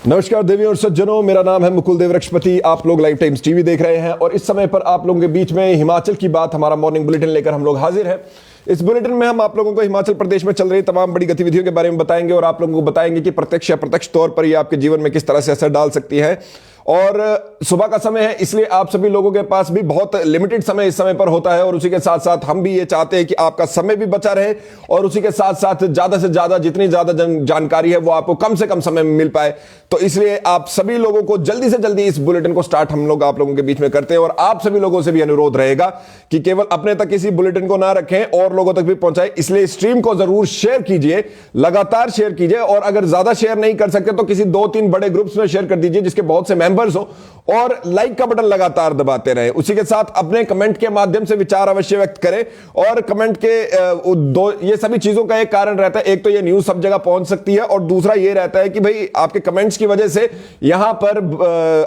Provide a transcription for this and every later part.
नमस्कार देवी और सज्जनों, मेरा नाम है मुकुल देवरक्षपति। आप लोग लाइव टाइम्स टीवी देख रहे हैं और इस समय पर आप लोगों के बीच में हिमाचल की बात, हमारा मॉर्निंग बुलेटिन लेकर हम लोग हाजिर हैं। इस बुलेटिन में हम आप लोगों को हिमाचल प्रदेश में चल रही तमाम बड़ी गतिविधियों के बारे में बताएंगे और आप लोगों को बताएंगे कि प्रत्यक्ष या अप्रत्यक्ष तौर पर ये आपके जीवन में किस तरह से असर डाल सकती है। और सुबह का समय है, इसलिए आप सभी लोगों के पास भी बहुत लिमिटेड समय इस समय पर होता है और उसी के साथ साथ हम भी ये चाहते हैं कि आपका समय भी बचा रहे और उसी के साथ साथ ज्यादा से ज्यादा जितनी ज्यादा जानकारी है वो आपको कम से कम समय में मिल पाए। तो इसलिए आप सभी लोगों को जल्दी से जल्दी इस बुलेटिन को स्टार्ट हम लोग आप लोगों के बीच में करते हैं और आप सभी लोगों से भी अनुरोध रहेगा कि केवल अपने तक इसी बुलेटिन को ना रखें और लोगों तक भी पहुंचाएं। इसलिए स्ट्रीम को जरूर शेयर कीजिए, लगातार शेयर कीजिए और अगर ज्यादा शेयर नहीं कर सकते तो किसी 2-3 बड़े ग्रुप्स में शेयर कर दीजिए जिसके बहुत से मेंबर्स हो और लाइक का बटन लगातार दबाते रहे। उसी के साथ अपने कमेंट के माध्यम से विचार अवश्य व्यक्त करें और कमेंट के ये सभी चीजों का एक कारण रहता है, एक तो ये न्यूज सब जगह पहुंच सकती है और दूसरा ये रहता है कि भाई आपके कमेंट्स की वजह से यहां पर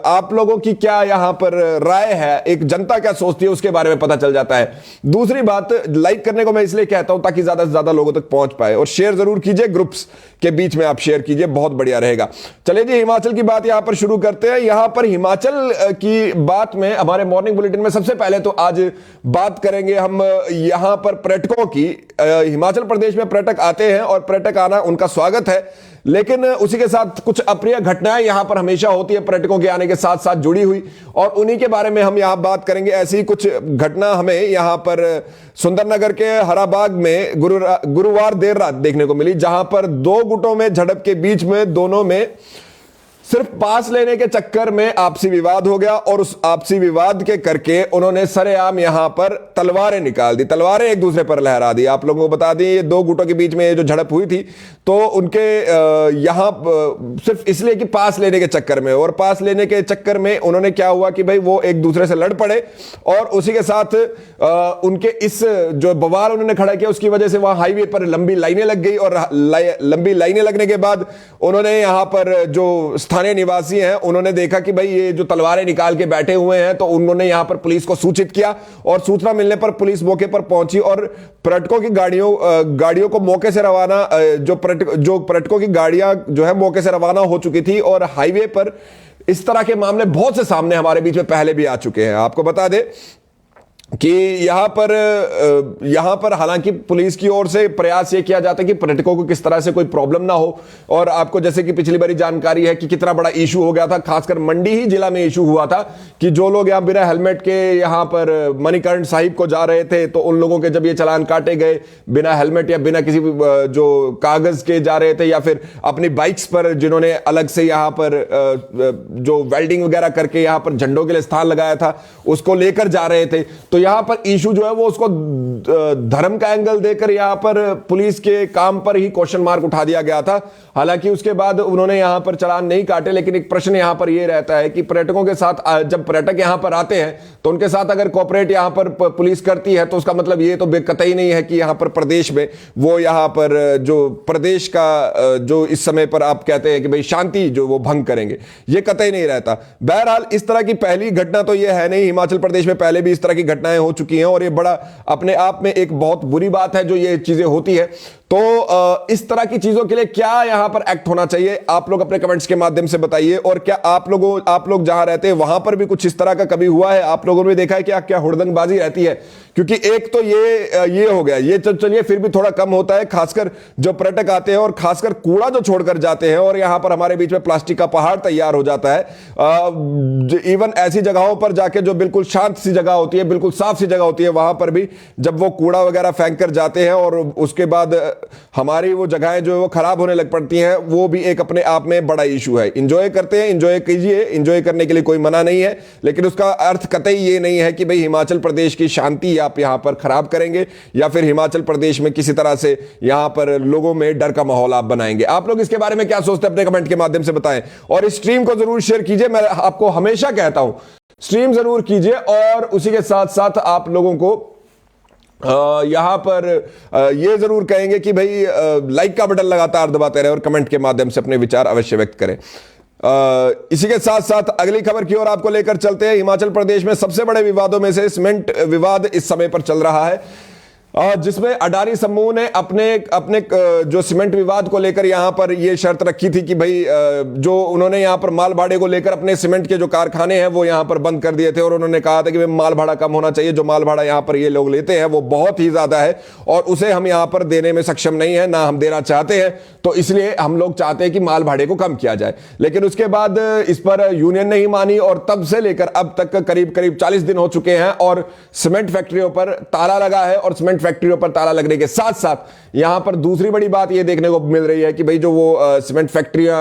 आप लोगों की क्या यहां पर राय है, एक जनता क्या सोचती है उसके बारे में पता चल जाता है। दूसरी बात, लाइक करने को मैं इसलिए कहता हूं ताकि ज्यादा से ज्यादा लोगों तक पहुंच पाए और शेयर जरूर कीजिए, ग्रुप्स के बीच में आप शेयर कीजिए, बहुत बढ़िया रहेगा। चलिए जी, हिमाचल की बात यहां पर शुरू करते हैं। यहां पर हिमाचल की बात में हमारे मॉर्निंग बुलेटिन में सबसे पहले तो आज बात करेंगे हम यहां पर पर्यटकों की। हिमाचल प्रदेश में पर्यटक आते हैं और पर्यटक आना उनका स्वागत है, लेकिन उसी के साथ कुछ अप्रिय घटनाएं यहां पर हमेशा होती है पर्यटकों के आने के साथ साथ जुड़ी हुई, और उन्हीं के बारे में हम यहां बात करेंगे। ऐसी कुछ घटना हमें यहां पर सुंदरनगर के हराबाग में गुरुवार देर रात देखने को मिली, जहां पर 2 गुटों में झड़प के बीच में दोनों में सिर्फ पास लेने के चक्कर में आपसी विवाद हो गया और उस आपसी विवाद के करके उन्होंने सरेआम यहां पर तलवारें निकाल दी, तलवारें एक दूसरे पर लहरा दी। आप लोगों को बता दें, ये 2 गुटों के बीच में ये जो झड़प हुई थी तो उनके यहां सिर्फ इसलिए कि पास लेने के चक्कर में, और पास लेने के चक्कर में उन्होंने क्या हुआ कि भाई वो एक दूसरे से लड़ पड़े और उसी के साथ उनके इस जो बवाल उन्होंने खड़ा किया उसकी वजह से वहां हाईवे पर लंबी लाइनें लग गई और लंबी लाइनें लगने के बाद उन्होंने यहां पर जो स्थानीय निवासी हैं उन्होंने देखा कि भाई ये जो तलवारें निकाल के बैठे हुए हैं, तो उन्होंने यहां पर पुलिस को सूचित किया और सूचना मिलने पर पुलिस मौके पर पहुंची और पर्यटकों की गाड़ियों को मौके से रवाना, जो पर्यटकों की गाड़ियां जो है मौके से रवाना हो चुकी थी। और हाईवे पर इस तरह के मामले बहुत से सामने हमारे बीच में पहले भी आ चुके हैं। आपको बता दें कि यहां पर हालांकि पुलिस की ओर से प्रयास ये किया जाता है कि पर्यटकों को किस तरह से कोई प्रॉब्लम ना हो, और आपको जैसे कि पिछली बारी जानकारी है कि कितना बड़ा इशू हो गया था, खासकर मंडी ही जिला में इशू हुआ था कि जो लोग यहां बिना हेलमेट के यहां पर मणिकर्ण साहिब को जा रहे थे तो उन लोगों के जब ये चालान काटे गए बिना हेलमेट या बिना किसी जो कागज के जा रहे थे या फिर अपनी बाइक्स पर जिन्होंने अलग से यहां पर जो वेल्डिंग वगैरह करके यहां पर झंडों के लिए स्थान लगाया था उसको लेकर जा रहे थे, तो यहां पर इशू जो है वो उसको धर्म का एंगल देकर यहां पर पुलिस के काम पर ही क्वेश्चन मार्क उठा दिया गया था। हालांकि उसके बाद उन्होंने यहां पर चालान नहीं काटे, लेकिन एक प्रश्न यहां पर यह रहता है कि पर्यटकों के साथ जब पर्यटक यहां पर आते हैं तो उनके साथ अगर कोऑपरेट यहां पर पुलिस करती है तो उसका मतलब ये तो कतई नहीं है कि यहां पर प्रदेश में वो यहां पर जो प्रदेश का जो इस समय पर आप कहते हैं कि भाई शांति जो वो भंग करेंगे, ये कतई नहीं रहता। बहरहाल इस तरह की पहली घटना तो ये है नहीं, हिमाचल प्रदेश में पहले भी इस तरह की घटनाएं हो चुकी हैं और ये बड़ा अपने आप में एक बहुत बुरी बात है जो ये चीजें होती है। तो इस तरह की चीजों के लिए क्या यहां पर एक्ट होना चाहिए, आप लोग अपने कमेंट्स के माध्यम से बताइए। और क्या आप लोग जहां रहते हैं वहां पर भी कुछ इस तरह का कभी हुआ है, आप लोगों ने देखा है क्या हुड़दंगबाजी रहती है? क्योंकि एक तो ये हो गया, ये चलिए फिर भी थोड़ा कम होता है, खासकर जो पर्यटक आते हैं और खासकर कूड़ा जो छोड़कर जाते हैं और यहां पर हमारे बीच में प्लास्टिक का पहाड़ तैयार हो जाता है। इवन ऐसी जगहों पर जाके जो बिल्कुल शांत सी जगह होती है, बिल्कुल साफ सी जगह होती है, वहां पर भी जब वो कूड़ा वगैरह फेंक कर जाते हैं और उसके बाद हमारी वो जगहें जो वो खराब होने लग पड़ती हैं, वो भी एक अपने आप में बड़ा इशू है। इंजॉय करते हैं, इंजॉय कीजिए, इंजॉय करने के लिए कोई मना नहीं है, लेकिन उसका अर्थ कतई ये नहीं है कि भाई हिमाचल प्रदेश की शांति आप यहां पर खराब करेंगे या फिर हिमाचल प्रदेश में किसी तरह से यहां पर लोगों में डर का माहौल आप बनाएंगे। आप लोग इसके बारे में क्या सोचते हैं अपने कमेंट के माध्यम से बताएं और इस स्ट्रीम को जरूर शेयर कीजिए। मैं आपको हमेशा कहता हूं स्ट्रीम जरूर कीजिए और उसी के साथ साथ आप लोगों को यहां पर यह जरूर कहेंगे कि भाई लाइक का बटन लगातार दबाते रहे और कमेंट के माध्यम से अपने विचार अवश्य व्यक्त करें। इसी के साथ साथ अगली खबर की ओर आपको लेकर चलते हैं। हिमाचल प्रदेश में सबसे बड़े विवादों में से सीमेंट विवाद इस समय पर चल रहा है। जिसमें अडानी समूह ने अपने अपने जो सीमेंट विवाद को लेकर यहां पर यह शर्त रखी थी कि भाई जो उन्होंने यहां पर माल भाड़े को लेकर अपने सीमेंट के जो कारखाने हैं वो यहां पर बंद कर दिए थे और उन्होंने कहा था कि भाई माल भाड़ा कम होना चाहिए, जो माल भाड़ा यहां पर ये लोग लेते हैं वो बहुत ही ज्यादा है और उसे हम यहां पर देने में सक्षम नहीं है, ना हम देना चाहते हैं, तो इसलिए हम लोग चाहते हैं कि माल भाड़े को कम किया जाए। लेकिन उसके बाद इस पर यूनियन नहीं मानी और तब से लेकर अब तक करीब करीब 40 दिन हो चुके हैं और सीमेंट फैक्ट्रियों पर ताला लगा है। और सीमेंट फैक्ट्रियों पर ताला लगने के साथ साथ यहां पर दूसरी बड़ी बात यह देखने को मिल रही है कि भाई जो वो सीमेंट फैक्ट्रियां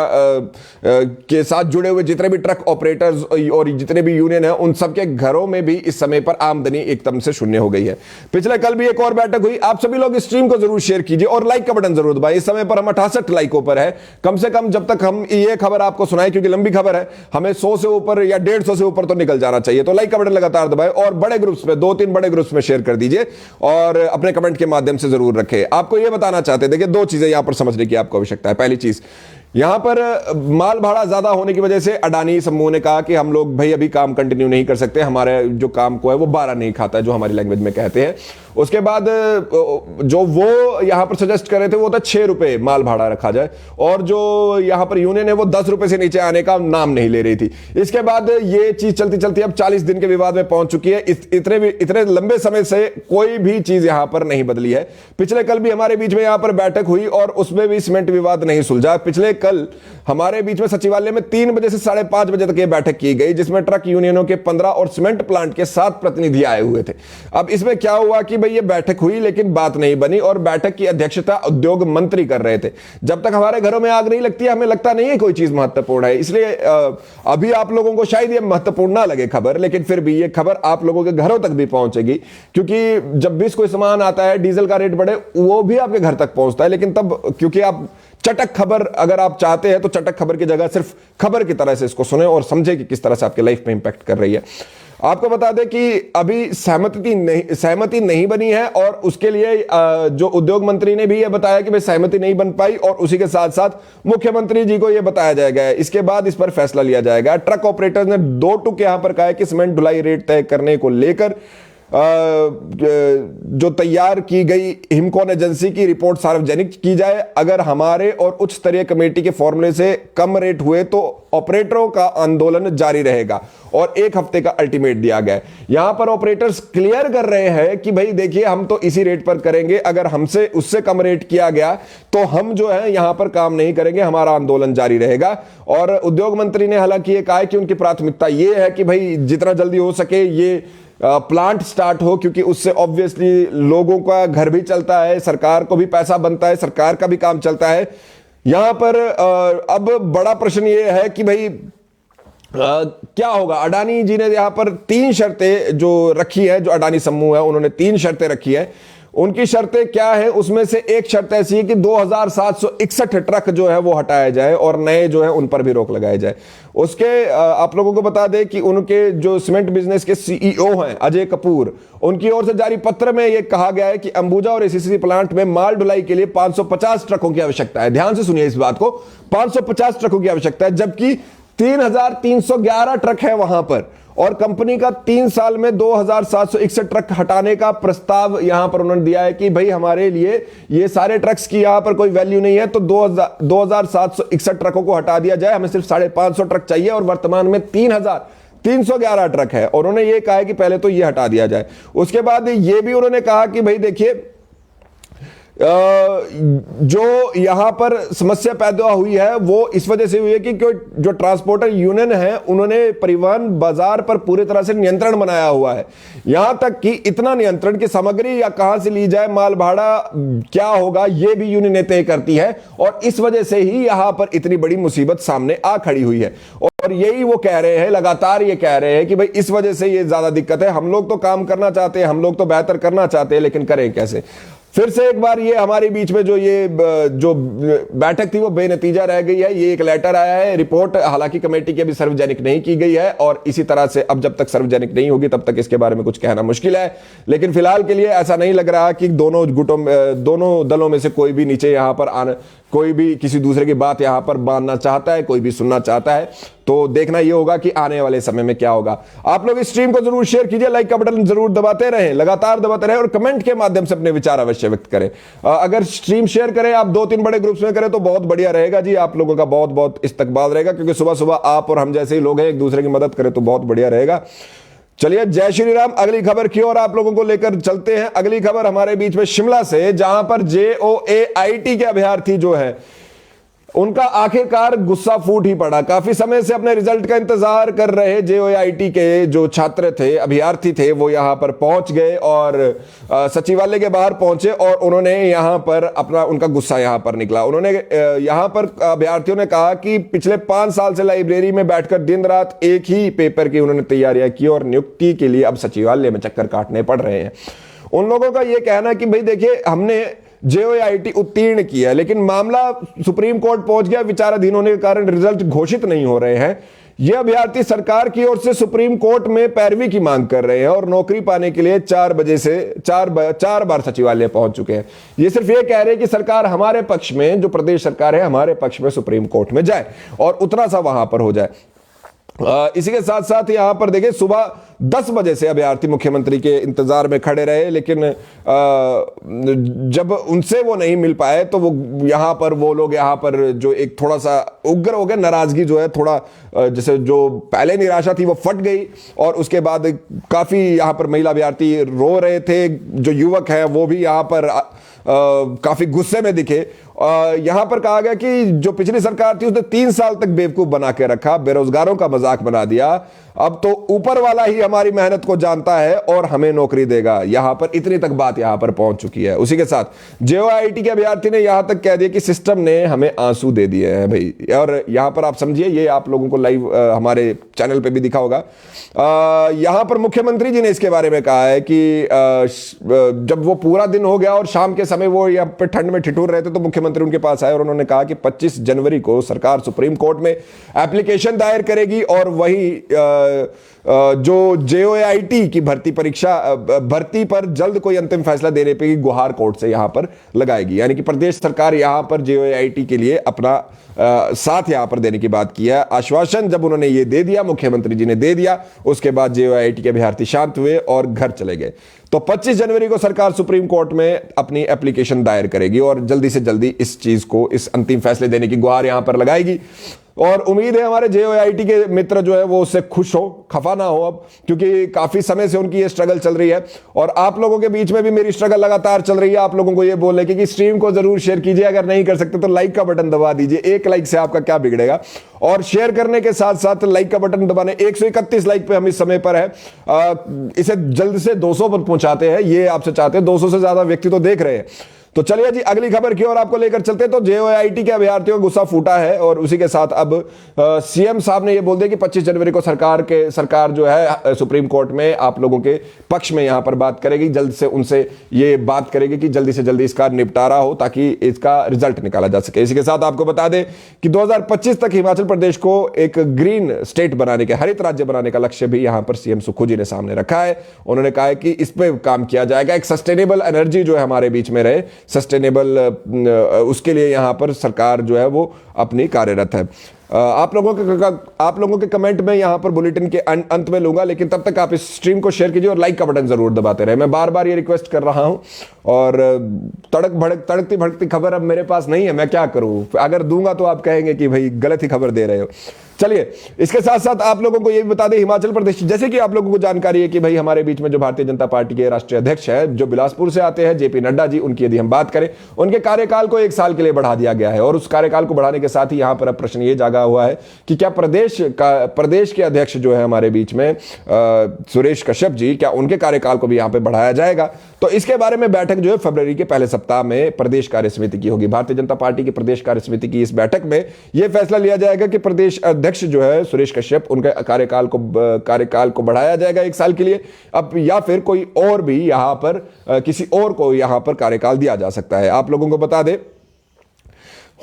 के साथ जुड़े हुए जितने भी ट्रक ऑपरेटर्स और जितने भी यूनियन है उन सबके घरों में भी इस समय पर आमदनी एकदम से शून्य हो गई है। पिछले कल भी एक और बैठक हुई। आप सभी लोग इस स्ट्रीम को जरूर शेयर कीजिए और लाइक का बटन जरूर दबाइए। इस समय पर हम 68 लाइकों पर है। कम से कम जब तक हम ये खबर आपको सुनाए, क्योंकि लंबी खबर है, हमें 100 से ऊपर या 150 से ऊपर तो निकल जाना चाहिए। तो लाइक का बटन लगातार दबाएं और बड़े ग्रुप्स में 2-3 बड़े ग्रुप्स में शेयर कर दीजिए और अपने कमेंट के माध्यम से जरूर रखें। आपको यह बताना चाहते हैं, देखिए 2 चीजें यहां पर समझने की आपको आवश्यकता है। पहली चीज, यहां पर माल भाड़ा ज्यादा होने की वजह से अडानी समूह ने कहा कि हम लोग भाई अभी काम कंटिन्यू नहीं कर सकते, हमारे जो काम को है वो 12 नहीं खाता है, जो हमारी लैंग्वेज में कहते हैं। उसके बाद जो वो यहां पर सजेस्ट कर रहे थे वो था 6 रुपए माल भाड़ा रखा जाए और जो यहां पर यूनियन है वो 10 रुपए से नीचे आने का नाम नहीं ले रही थी। इसके बाद ये चीज चलती चलती अब 40 दिन के विवाद में पहुंच चुकी है। इतने लंबे समय से कोई भी चीज यहां पर नहीं बदली है। पिछले कल भी हमारे बीच में यहां पर बैठक हुई और उसमें भी सीमेंट विवाद नहीं सुलझा। पिछले कल हमारे बीच में सचिवालय में 3 बजे से 5:30 बजे तक यह बैठक की गई, जिसमें ट्रक यूनियनों के 15 और सीमेंट प्लांट के 7 प्रतिनिधि आए हुए थे। अब इसमें क्या हुआ कि भाई ये बैठक हुई लेकिन बात नहीं बनी और बैठक की अध्यक्षता उद्योग मंत्री कर रहे थे। जब तक हमारे घरों में आग नहीं लगती हमें लगता नहीं है कोई चीज महत्वपूर्ण है। इसलिए अभी आप लोगों को शायद ये महत्वपूर्ण ना लगे खबर, लेकिन फिर भी ये खबर आप लोगों के घरों तक भी पहुंचेगी, क्योंकि जब भी कोई सामान आता है, डीजल का रेट बढ़े, वो भी आपके घर तक पहुंचता है। लेकिन तब क्योंकि आप चटक खबर अगर आप चाहते हैं तो चटक खबर की जगह सिर्फ खबर की तरह से इसको सुने और समझे कि किस तरह से आपके लाइफ में इंपैक्ट कर रही है। आपको बता दें कि अभी सहमति नहीं बनी है और उसके लिए जो उद्योग मंत्री ने भी यह बताया कि भाई सहमति नहीं बन पाई और उसी के साथ साथ मुख्यमंत्री जी को यह बताया जाएगा, इसके बाद इस पर फैसला लिया जाएगा। ट्रक ऑपरेटर्स ने 2 टूक यहां पर कहा है कि सीमेंट ढुलाई रेट तय करने को लेकर जो तैयार की गई हिमकॉन एजेंसी की रिपोर्ट सार्वजनिक की जाए। अगर हमारे और उच्च स्तरीय कमेटी के फॉर्मूले से कम रेट हुए तो ऑपरेटरों का आंदोलन जारी रहेगा और 1 हफ्ते का अल्टीमेट दिया गया है। यहां पर ऑपरेटर्स क्लियर कर रहे हैं कि भाई देखिए हम तो इसी रेट पर करेंगे, अगर हमसे उससे कम रेट किया गया तो हम जो है यहां पर काम नहीं करेंगे, हमारा आंदोलन जारी रहेगा। और उद्योग मंत्री ने हालांकि ये कहा है कि उनकी प्राथमिकता ये है कि भाई जितना जल्दी हो सके ये प्लांट स्टार्ट हो, क्योंकि उससे ऑब्वियसली लोगों का घर भी चलता है, सरकार को भी पैसा बनता है, सरकार का भी काम चलता है। यहां पर अब बड़ा प्रश्न यह है कि भाई क्या होगा। अडानी जी ने यहां पर 3 शर्तें जो रखी है, जो अडानी समूह है उन्होंने 3 शर्तें रखी है। उनकी शर्तें क्या है, उसमें से एक शर्त ऐसी है कि 2761 ट्रक जो है वो हटाया जाए और नए जो है उन पर भी रोक लगाई जाए। उसके आप लोगों को बता दें कि उनके जो सीमेंट बिजनेस के सीईओ हैं अजय कपूर, उनकी ओर से जारी पत्र में यह कहा गया है कि अंबुजा और एसीसी प्लांट में माल ढुलाई के लिए 550 ट्रकों की आवश्यकता है। ध्यान से सुनिए इस बात को, 550 ट्रकों की आवश्यकता है, जबकि 3311 ट्रक है वहां पर और कंपनी का 3 साल में 2761 ट्रक हटाने का प्रस्ताव यहां पर उन्होंने दिया है कि भाई हमारे लिए ये सारे ट्रक्स की यहां पर कोई वैल्यू नहीं है, तो 2761 ट्रकों को हटा दिया जाए, हमें सिर्फ 550 ट्रक चाहिए और वर्तमान में 3311 ट्रक है और उन्होंने ये कहा है कि पहले तो ये हटा दिया जाए। उसके बाद ये भी उन्होंने कहा कि भाई देखिए जो यहां पर समस्या पैदा हुई है वो इस वजह से हुई है कि जो ट्रांसपोर्टर यूनियन है उन्होंने परिवहन बाजार पर पूरी तरह से नियंत्रण बनाया हुआ है, यहां तक कि इतना नियंत्रण की सामग्री या कहां से ली जाए, माल भाड़ा क्या होगा, यह भी यूनियन तय करती है और इस वजह से ही यहां पर इतनी बड़ी मुसीबत सामने आ खड़ी हुई है। और यही वो कह रहे हैं, लगातार ये कह रहे हैं कि भाई इस वजह से ये ज्यादा दिक्कत है। हम लोग तो काम करना चाहते हैं, हम लोग तो बेहतर करना चाहते हैं, लेकिन करें कैसे। फिर से एक बार ये हमारे बीच में जो बैठक थी वो बेनतीजा रह गई है। ये एक लेटर आया है, रिपोर्ट हालांकि कमेटी की अभी सार्वजनिक नहीं की गई है और इसी तरह से अब जब तक सार्वजनिक नहीं होगी तब तक इसके बारे में कुछ कहना मुश्किल है। लेकिन फिलहाल के लिए ऐसा नहीं लग रहा कि दोनों दलों में से कोई भी नीचे यहां पर कोई भी किसी दूसरे की बात यहां पर मानना चाहता है, कोई भी सुनना चाहता है, तो देखना यह होगा कि आने वाले समय में क्या होगा। आप लोग इस स्ट्रीम को जरूर शेयर कीजिए, लाइक का बटन जरूर दबाते रहें, लगातार दबाते रहें और कमेंट के माध्यम से अपने विचार अवश्य व्यक्त करें। अगर स्ट्रीम शेयर करें आप 2-3 बड़े ग्रुप्स में करें तो बहुत बढ़िया रहेगा जी, आप लोगों का बहुत बहुत इस्तकबाल रहेगा, क्योंकि सुबह सुबह आप और हम जैसे ही लोग हैं एक दूसरे की मदद करें तो बहुत बढ़िया रहेगा। चलिए, जय श्री राम। अगली खबर की ओर आप लोगों को लेकर चलते हैं। अगली खबर हमारे बीच में शिमला से, जहां पर JOAIT के अभ्यर्थी जो है उनका आखिरकार गुस्सा फूट ही पड़ा। काफी समय से अपने रिजल्ट का इंतजार कर रहे JOAIT के जो छात्र थे, अभ्यर्थी थे, वो यहां पर पहुंच गए और सचिवालय के बाहर पहुंचे और उन्होंने यहां पर उनका गुस्सा यहां पर निकला। उन्होंने यहां पर अभ्यर्थियों ने कहा कि पिछले 5 साल से लाइब्रेरी में बैठकर दिन रात एक ही पेपर की उन्होंने तैयारियां की और नियुक्ति के लिए अब सचिवालय में चक्कर काटने पड़ रहे हैं। उन लोगों का यह कहना कि भाई देखिए, हमने JOAIT उत्तीर्ण किया, लेकिन मामला सुप्रीम कोर्ट पहुंच गया, विचाराधीन होने के कारण रिजल्ट घोषित नहीं हो रहे हैं। ये अभ्यर्थी सरकार की ओर से सुप्रीम कोर्ट में पैरवी की मांग कर रहे हैं और नौकरी पाने के लिए 4 बजे से 4 बार सचिवालय पहुंच चुके हैं। ये सिर्फ ये कह रहे हैं कि सरकार हमारे पक्ष में, जो प्रदेश सरकार है, हमारे पक्ष में सुप्रीम कोर्ट में जाए और उतना सा वहां पर हो जाए। इसी के साथ साथ यहां पर देखिए, सुबह 10 बजे से अभ्यर्थी मुख्यमंत्री के इंतजार में खड़े रहे, लेकिन जब उनसे वो नहीं मिल पाए तो वो यहां पर वो लोग यहां पर जो एक थोड़ा सा उग्र हो गए, नाराजगी जो है थोड़ा जैसे जो पहले निराशा थी वो फट गई और उसके बाद काफी यहां पर महिला अभ्यर्थी रो रहे थे। जो युवक है वो भी यहां पर काफी गुस्से में दिखे। यहां पर कहा गया कि जो पिछली सरकार थी उसने 3 साल तक बेवकूफ बना के रखा, बेरोजगारों का मजाक बना दिया, अब तो ऊपर वाला ही हमारी मेहनत को जानता है और हमें नौकरी देगा। यहां पर इतनी तक बात यहां पर पहुंच चुकी है। उसी के साथ JOAIT के अभ्यर्थी ने यहां तक कह दिया कि सिस्टम ने हमें आंसू दे दिए हैं भाई। और यहां पर आप समझिए, ये आप लोगों को लाइव हमारे चैनल पे भी दिखा होगा। यहां पर मुख्यमंत्री जी ने इसके बारे में कहा है कि जब वो पूरा दिन हो गया और शाम के समय वो यहाँ पे ठंड में ठिठुर रहे थे तो मुख्यमंत्री उनके पास आए और उन्होंने कहा कि 25 जनवरी को सरकार सुप्रीम कोर्ट में एप्लीकेशन दायर करेगी और वही जो JOAIT की भर्ती पर जल्द कोई अंतिम फैसला देने पे गुहार कोर्ट से यहां पर लगाएगी। यानी कि प्रदेश सरकार यहां पर JOAIT के लिए अपना साथ यहां पर देने की बात की है। आश्वासन जब उन्होंने ये दे दिया, मुख्यमंत्री जी ने दे दिया, उसके बाद JOAIT के अभ्यर्थी शांत हुए और घर चले गए। तो 25 जनवरी को सरकार सुप्रीम कोर्ट में अपनी एप्लीकेशन दायर करेगी और जल्दी से जल्दी इस चीज को, इस अंतिम फैसले देने की गुहार यहां पर लगाएगी। और उम्मीद है हमारे JOAIT के मित्र जो है वो उससे खुश हो, खफा ना हो अब, क्योंकि काफी समय से उनकी ये स्ट्रगल चल रही है और आप लोगों के बीच में भी मेरी स्ट्रगल लगातार चल रही है। आप लोगों को ये बोलने की कि स्ट्रीम को जरूर शेयर कीजिए, अगर नहीं कर सकते तो लाइक का बटन दबा दीजिए। 1 लाइक से आपका क्या बिगड़ेगा। और शेयर करने के साथ साथ लाइक का बटन दबाने, 131 लाइक पे हम इस समय पर है। इसे जल्द से 200 पर पहुंचाते हैं, ये आपसे चाहते हैं। 200 से ज्यादा व्यक्ति तो देख रहे हैं। तो चलिए जी, अगली खबर की ओर आपको लेकर चलते हैं। तो JOAIT के अभ्यर्थियों का गुस्सा फूटा है और उसी के साथ अब CM साहब ने यह बोल दिया कि 25 जनवरी को सरकार जो है सुप्रीम कोर्ट में आप लोगों के पक्ष में यहां पर बात करेगी, जल्द से उनसे ये बात करेगी कि जल्दी से जल्दी इसका निपटारा हो ताकि इसका रिजल्ट निकाला जा सके। इसी के साथ आपको बता दें कि 2025 तक हिमाचल प्रदेश को एक ग्रीन स्टेट बनाने के, हरित राज्य बनाने का लक्ष्य भी यहां पर CM सुक्खू जी ने सामने रखा है। उन्होंने कहा है कि इस पर काम किया जाएगा, एक सस्टेनेबल एनर्जी जो है हमारे बीच में रहे, सस्टेनेबल, उसके लिए यहां पर सरकार जो है वो अपनी कार्यरत है। आप लोगों के कमेंट में यहां पर बुलेटिन के अंत में लूंगा, लेकिन तब तक आप इस स्ट्रीम को शेयर कीजिए और लाइक का बटन जरूर दबाते रहे। मैं बार बार ये रिक्वेस्ट कर रहा हूं और तड़कती भड़कती खबर अब मेरे पास नहीं है, मैं क्या करूं। अगर दूंगा तो आप कहेंगे कि भाई गलत ही खबर दे रहे हो। चलिए, इसके साथ साथ आप लोगों को ये भी बता दें, हिमाचल प्रदेश, जैसे कि आप लोगों को जानकारी है कि भाई हमारे बीच में जो भारतीय जनता पार्टी के राष्ट्रीय अध्यक्ष है, जो बिलासपुर से आते हैं, JP नड्डा जी, उनकी यदि हम बात करें, उनके कार्यकाल को 1 साल के लिए बढ़ा दिया गया है। और उस कार्यकाल को बढ़ाने के साथ ही यहां पर अब प्रश्न ये जागा हुआ है कि क्या प्रदेश के अध्यक्ष जो है हमारे बीच में सुरेश कश्यप जी, क्या उनके कार्यकाल को भी यहां पर बढ़ाया जाएगा। तो इसके बारे में बैठक जो है फरवरी के पहले सप्ताह में प्रदेश कार्य समिति की होगी। भारतीय जनता पार्टी की प्रदेश कार्य समिति की इस बैठक में यह फैसला लिया जाएगा कि प्रदेश अध्यक्ष जो है सुरेश कश्यप, उनके कार्यकाल को बढ़ाया जाएगा 1 साल के लिए अब, या फिर कोई और भी यहां पर किसी और को यहां पर कार्यकाल दिया जा सकता है। आप लोगों को बता दें,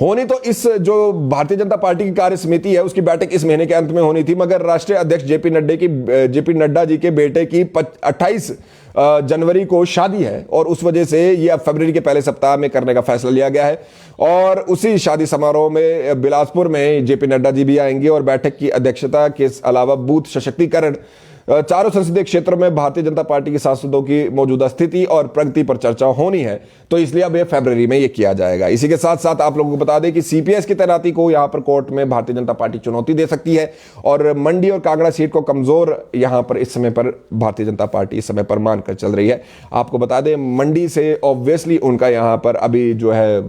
होनी तो इस जो भारतीय जनता पार्टी की कार्य समिति है उसकी बैठक इस महीने के अंत में होनी थी, मगर राष्ट्रीय अध्यक्ष JP नड्डा जी के बेटे की 28 जनवरी को शादी है और उस वजह से ये अब फरवरी के पहले सप्ताह में करने का फैसला लिया गया है। और उसी शादी समारोह में बिलासपुर में जेपी नड्डा जी भी आएंगे और बैठक की अध्यक्षता के अलावा बूथ सशक्तिकरण, चारों संसदीय क्षेत्रों में भारतीय जनता पार्टी के सांसदों की मौजूदा स्थिति और प्रगति पर चर्चा होनी है, तो इसलिए अब ये फरवरी में ये किया जाएगा। इसी के साथ साथ आप लोगों को बता दें कि सीपीएस की तैनाती को यहां पर कोर्ट में भारतीय जनता पार्टी चुनौती दे सकती है और मंडी और कांगड़ा सीट को कमजोर यहां पर इस समय पर भारतीय जनता पार्टी इस समय पर मानकर चल रही है। आपको बता दें मंडी से ऑब्वियसली उनका यहां पर अभी जो है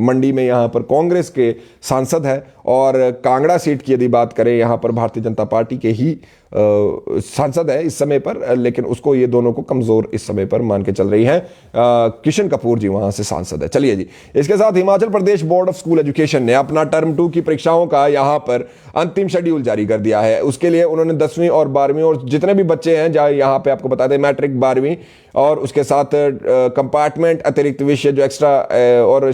मंडी में यहां पर कांग्रेस के सांसद है और कांगड़ा सीट की यदि बात करें यहां पर भारतीय जनता पार्टी के ही सांसद है इस समय पर, लेकिन उसको ये दोनों को कमजोर इस समय पर मान के चल रही है। किशन कपूर जी वहां से सांसद है। चलिए जी, इसके साथ Himachal Pradesh board of school education ने अपना टर्म 2 की परीक्षाओं का यहां पर अंतिम शेड्यूल जारी कर दिया है। उसके लिए उन्होंने 10वीं और 12वीं और जितने भी बच्चे हैं जहां यहां पे आपको बता दें मैट्रिक 12वीं और उसके साथ कंपार्टमेंट अतिरिक्त विषय जो एक्स्ट्रा और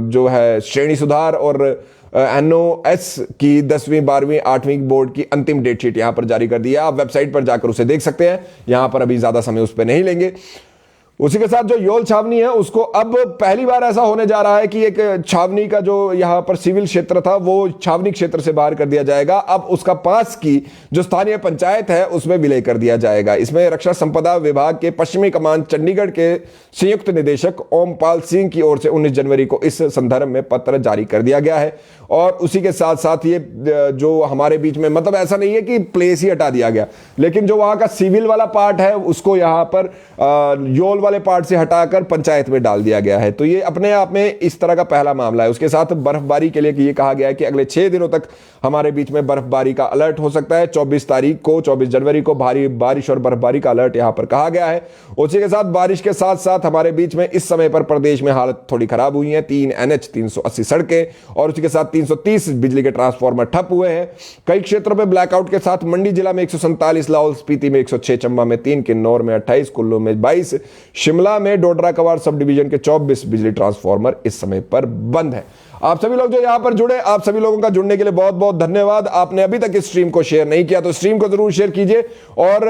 जो है श्रेणी सुधार और NOS की 10वीं 12वीं 8वीं बोर्ड की अंतिम डेट शीट यहां पर जारी कर दी है। आप वेबसाइट पर जाकर उसे देख सकते हैं, यहां पर अभी ज्यादा समय उस पर नहीं लेंगे। उसी के साथ जो योल छावनी है उसको अब पहली बार ऐसा होने जा रहा है कि एक छावनी का जो यहां पर सिविल क्षेत्र था वो छावनी क्षेत्र से बाहर कर दिया जाएगा। अब उसका पास की जो स्थानीय पंचायत है उसमें विलय कर दिया जाएगा। इसमें रक्षा संपदा विभाग के पश्चिमी कमान चंडीगढ़ के संयुक्त निदेशक ओमपाल सिंह की ओर से 19 जनवरी को इस संदर्भ में पत्र जारी कर दिया गया है। और उसी के साथ साथ ये जो हमारे बीच में मतलब ऐसा नहीं है कि प्लेस ही हटा दिया गया, लेकिन जो वहां का सिविल वाला पार्ट है उसको यहां पर योल वाले पार्ट से हटाकर पंचायत में डाल दिया गया है। तो ये अपने आप में इस तरह का पहला मामला है। उसके साथ बर्फबारी के लिए ये कहा गया है कि अगले 6 दिनों तक हमारे बीच में बर्फबारी का अलर्ट हो सकता है। 24 जनवरी को भारी बारिश और बर्फबारी का अलर्ट यहां पर कहा गया है। उसी के साथ बारिश के साथ साथ हमारे बीच में इस समय पर प्रदेश में हालत थोड़ी खराब हुई है। 3 NH 380 सड़कें और उसी के साथ 330 बिजली के ट्रांसफार्मर ठप हुए हैं। कई क्षेत्रों में ब्लैकआउट के साथ मंडी जिला में 147, लाहौल स्पीति में 106, चंबा में 3, किन्नौर में 28, कुल्लू में 22, शिमला में डोडरा कवाड़ सब डिवीजन के 24 बिजली ट्रांसफार्मर इस समय पर बंद है। आप सभी लोग जो यहां पर जुड़े, आप सभी लोगों का जुड़ने के लिए बहुत बहुत धन्यवाद। आपने अभी तक इस स्ट्रीम को शेयर नहीं किया तो स्ट्रीम को जरूर शेयर कीजिए और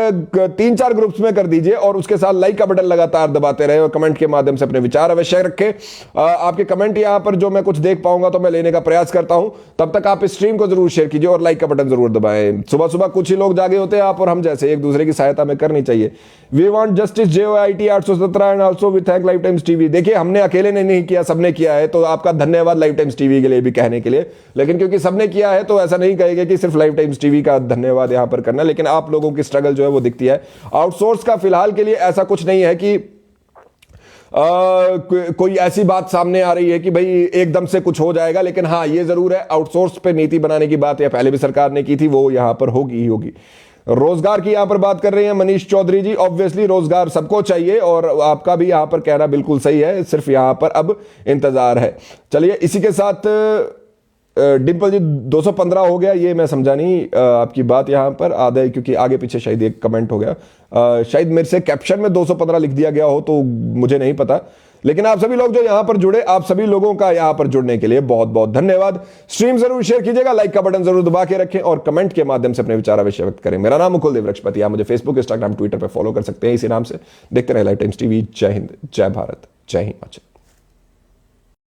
3-4 ग्रुप्स में कर दीजिए और उसके साथ लाइक का बटन लगातार दबाते रहे और कमेंट के माध्यम से अपने विचार अवश्य रखें। आपके कमेंट यहां पर जो मैं कुछ देख पाऊंगा तो मैं लेने का प्रयास करता हूं। तब तक आप इस स्ट्रीम को जरूर शेयर कीजिए और लाइक का बटन जरूर दबाएं। सुबह सुबह कुछ ही लोग जागे होते हैं, आप और हम जैसे एक दूसरे की सहायता में करनी चाहिए। We want justice JOIT 817 and also we thank Life Times TV. देखिए हमने अकेले ने नहीं किया, सबने किया है, तो आपका धन्यवाद लाइफ टाइम्स टीवी के लिए भी कहने के लिए। लेकिन क्योंकि सबने किया है तो ऐसा नहीं कहेगा कि सिर्फ लाइफ टाइम्स टीवी का धन्यवाद यहां पर करना, लेकिन आप लोगों की स्ट्रगल जो है वो दिखती है। आउटसोर्स का फिलहाल के लिए ऐसा कुछ नहीं है कि कोई ऐसी बात सामने आ रही है कि भाई एकदम से कुछ हो जाएगा, लेकिन हाँ ये जरूर है आउटसोर्स पे नीति बनाने की बात या पहले भी सरकार ने की थी, वो यहां पर होगी ही होगी। रोजगार की यहां पर बात कर रहे हैं मनीष चौधरी जी। ऑब्वियसली रोजगार सबको चाहिए और आपका भी यहां पर कहना बिल्कुल सही है, सिर्फ यहां पर अब इंतजार है। चलिए इसी के साथ डिंपल जी 215 हो गया, ये मैं समझा नहीं आपकी बात यहां पर आधा, क्योंकि आगे पीछे शायद एक कमेंट हो गया। शायद मेरे से कैप्शन में 215 लिख दिया गया हो तो मुझे नहीं पता, लेकिन आप सभी लोग जो यहां पर जुड़े, आप सभी लोगों का यहां पर जुड़ने के लिए बहुत बहुत धन्यवाद। स्ट्रीम जरूर शेयर कीजिएगा, लाइक का बटन जरूर दबा के रखें और कमेंट के माध्यम से अपने विचार अवश्य व्यक्त करें। मेरा नाम मुकुल देवरक्षपति, आप मुझे फेसबुक, इंस्टाग्राम, ट्विटर पर फॉलो कर सकते हैं इसी नाम से। देखते रहे लाइफ टाइम्स टीवी। जय हिंद, जय भारत, जय हिमाचल।